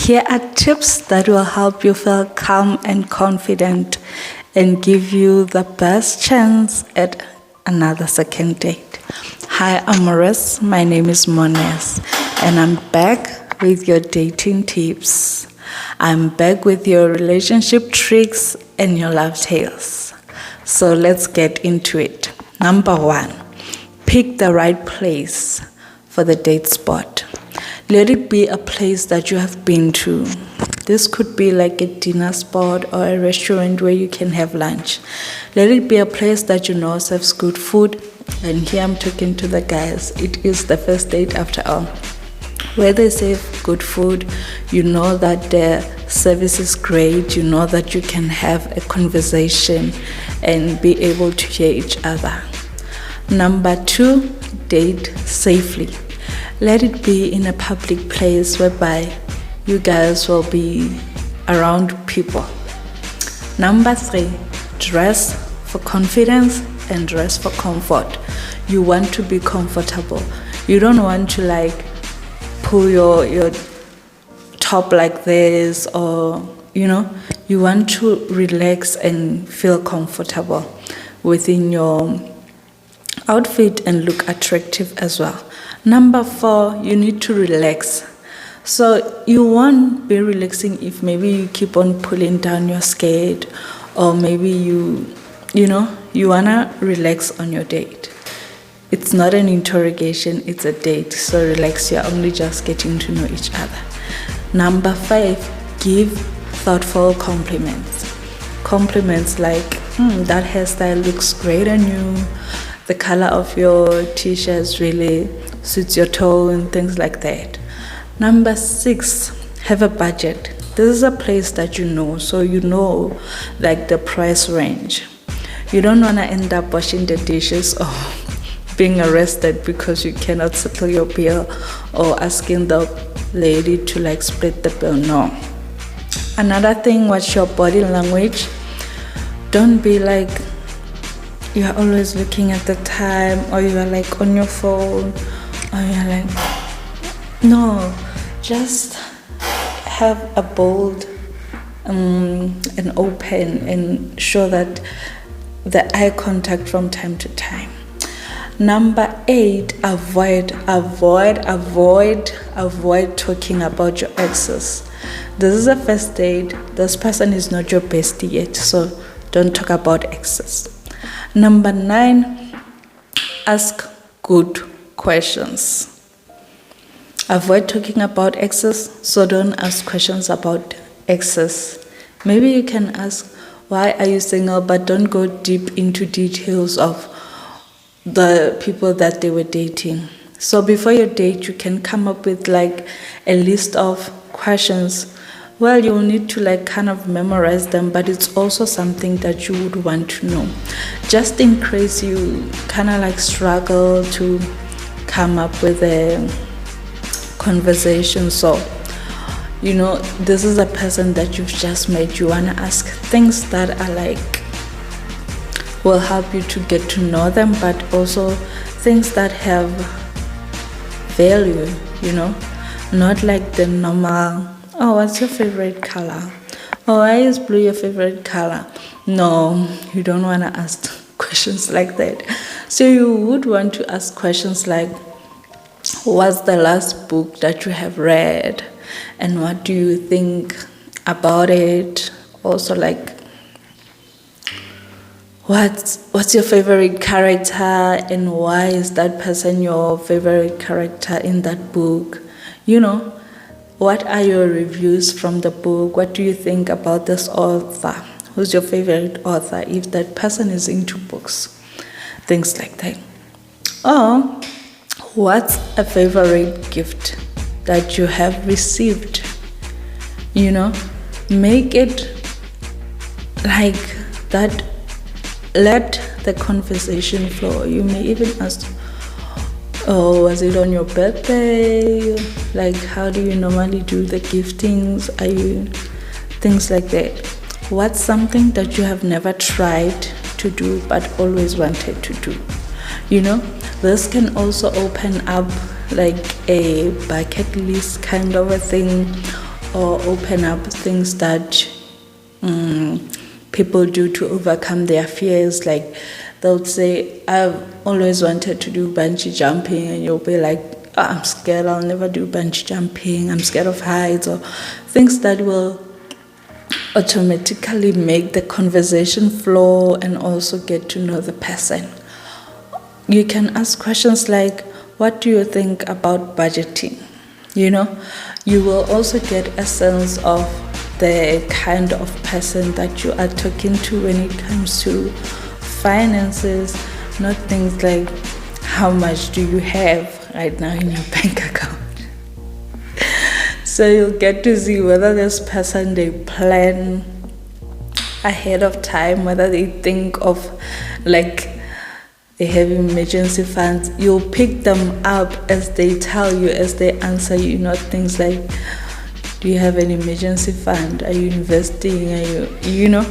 Here are tips that will help you feel calm and confident and give you the best chance at another second date. Hi, Amores. My name is Mones, and I'm back with your dating tips. I'm back with your relationship tricks and your love tales. So let's get into it. Number 1, pick the right place for the date spot. Let it be a place that you have been to. This could be like a dinner spot or a restaurant where you can have lunch. Let it be a place that you know serves good food. And here I'm talking to the guys. It is the first date after all. Where they serve good food, you know that the service is great. You know that you can have a conversation and be able to hear each other. Number 2, date safely. Let it be in a public place whereby you guys will be around people. Number 3, dress for confidence and dress for comfort. You want to be comfortable. You don't want to pull your top like this, or you want to relax and feel comfortable within your outfit and look attractive as well. Number 4, you need to relax. So you won't be relaxing if maybe you keep on pulling down your skirt, or maybe you wanna relax on your date. It's not an interrogation, it's a date. So relax, you're only just getting to know each other. Number 5, give thoughtful compliments. Compliments like, that hairstyle looks great on you. The color of your t-shirts really suits your tone, things like that. Number 6, have a budget. This is a place that you know, so you know the price range. You don't want to end up washing the dishes or being arrested because you cannot settle your bill, or asking the lady to split the bill. No. Another thing, watch your body language. Don't be you are always looking at the time, or you are on your phone, or you're no, just have a bold and open, and show that the eye contact from time to time. Number 8, avoid talking about your exes. This is a first date. This person is not your bestie yet, so don't talk about exes. Number 9, ask good questions. Avoid talking about exes, so don't ask questions about exes. Maybe you can ask, why are you single, but don't go deep into details of the people that they were dating. So before your date, you can come up with a list of questions. Well, you'll need to kind of memorize them, but it's also something that you would want to know, just in case you kind of struggle to come up with a conversation. So this is a person that you've just met. You want to ask things that are will help you to get to know them, but also things that have value, not the normal, oh, what's your favorite color? Oh, why is blue your favorite color? No, you don't want to ask questions like that. So you would want to ask questions like, what's the last book that you have read? And what do you think about it? Also what's your favorite character, and why is that person your favorite character in that book? What are your reviews from the book? What do you think about this author? Who's your favorite author, if that person is into books? Things like that. Or what's a favorite gift that you have received? Make it that. Let the conversation flow. You may even ask, oh, was it on your birthday? How do you normally do the giftings? Are you things like that? What's something that you have never tried to do but always wanted to do? This can also open up a bucket list kind of a thing, or open up things that people do to overcome their fears. Like they would say, I've always wanted to do bungee jumping, and you'll be like, "Oh, I'm scared, I'll never do bungee jumping, I'm scared of heights," or things that will automatically make the conversation flow and also get to know the person. You can ask questions like, what do you think about budgeting? You will also get a sense of the kind of person that you are talking to when it comes to finances, not things like how much do you have right now in your bank account. So you'll get to see whether this person, they plan ahead of time, whether they think of like they have emergency funds. You'll pick them up as they tell you, as they answer you, not things like, do you have an emergency fund? Are you investing? Are you,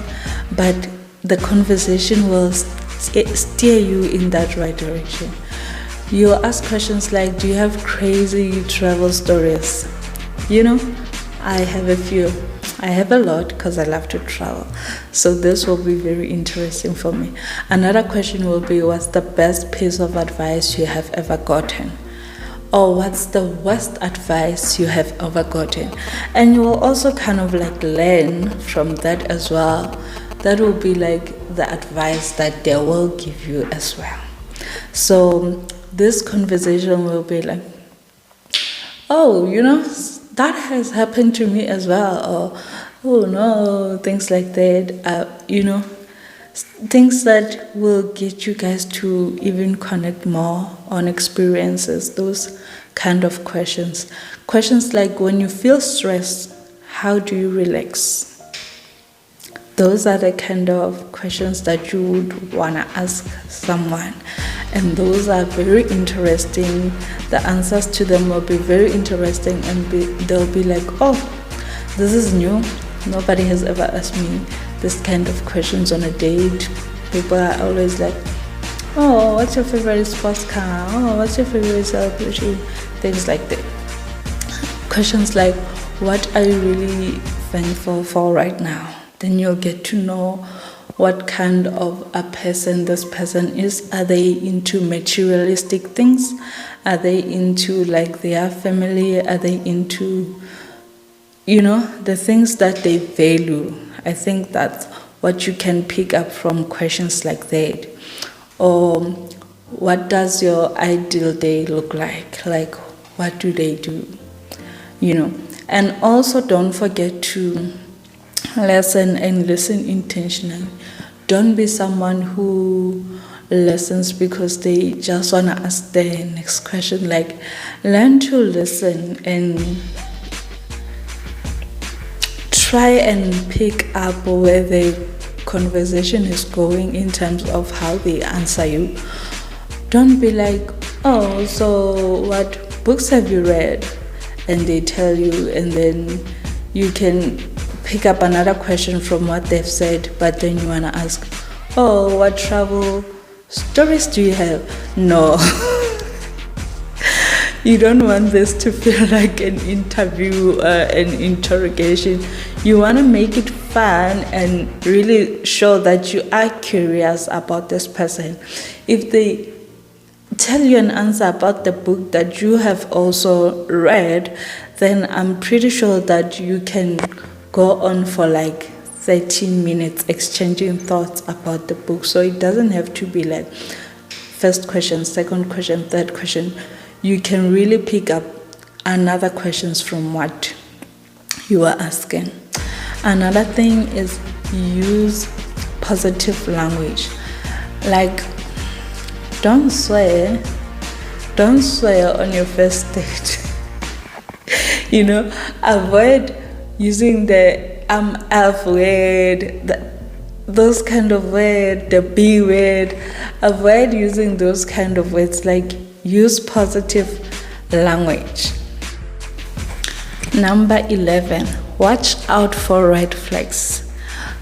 but the conversation will steer you in that right direction. You'll ask questions like, do you have crazy travel stories? I have a few. I have a lot because I love to travel. So this will be very interesting for me. Another question will be, what's the best piece of advice you have ever gotten? Or what's the worst advice you have ever gotten? And you will also kind of like learn from that as well. That will be like the advice that they will give you as well. So this conversation will be like, oh, that has happened to me as well, or oh no, things like that, things that will get you guys to even connect more on experiences, those kind of questions. Questions like, when you feel stressed, how do you relax? Those are the kind of questions that you would want to ask someone. And those are very interesting. The answers to them will be very interesting, and they'll be like, oh, this is new. Nobody has ever asked me this kind of questions on a date. People are always like, oh, what's your favorite sports car? Oh, what's your favorite celebrity? Things like that. Questions like, what are you really thankful for right now? Then you'll get to know what kind of a person this person is. Are they into materialistic things? Are they into like their family? Are they into, the things that they value? I think that's what you can pick up from questions like that. Or what does your ideal day look like? Like, what do they do? And also don't forget to listen and listen intentionally. Don't be someone who listens because they just want to ask the next question. Like, learn to listen and try and pick up where the conversation is going in terms of how they answer you. Don't be like, oh, so what books have you read? And they tell you, and then you can pick up another question from what they've said, but then you want to ask, oh, what travel stories do you have? No. You don't want this to feel like an interview, an interrogation. You want to make it fun and really show that you are curious about this person. If they tell you an answer about the book that you have also read, then I'm pretty sure that you can go on for like 13 minutes exchanging thoughts about the book. So it doesn't have to be like first question, second question, third question. You can really pick up another questions from what you are asking. Another thing is use positive language. Like, don't swear on your first date. Avoid using the F word, those kind of words, the B word. Avoid using those kind of words. Like, use positive language. Number 11, watch out for red flags.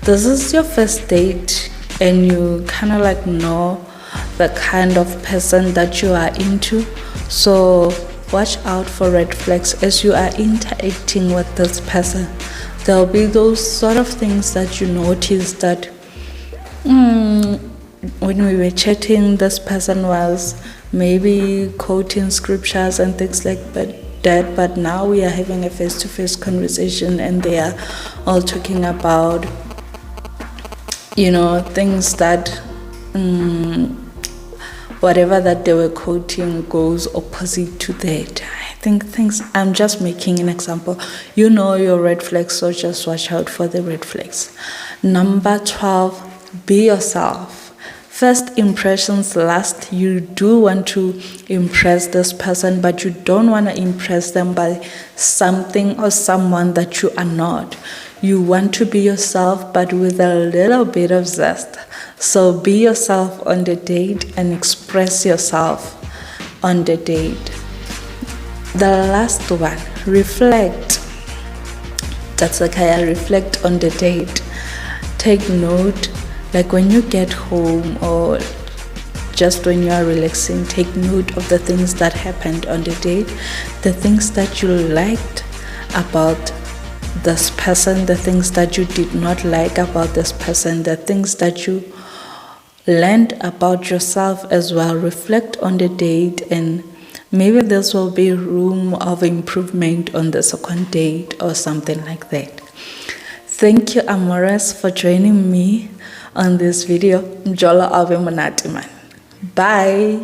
This is your first date and you kind of like know the kind of person that you are into. So watch out for red flags as you are interacting with this person. There'll be those sort of things that you notice that when we were chatting, this person was maybe quoting scriptures and things like that, but now we are having a face-to-face conversation and they are all talking about, things that whatever that they were quoting goes opposite to that. I think I'm just making an example. You know your red flags, so just watch out for the red flags. Number 12, be yourself. First impressions last. You do want to impress this person, but you don't want to impress them by something or someone that you are not. You want to be yourself, but with a little bit of zest. So be yourself on the date and express yourself on the date. The last one, reflect. That's okay, I reflect on the date. Take note, like when you get home or just when you are relaxing, take note of the things that happened on the date, the things that you liked about this person, the things that you did not like about this person, the things that you learned about yourself as well. Reflect on the date, and maybe this will be room of improvement on the second date or something like that. Thank you, Amores, for joining me on this video. Mjolo ave monate man. Bye.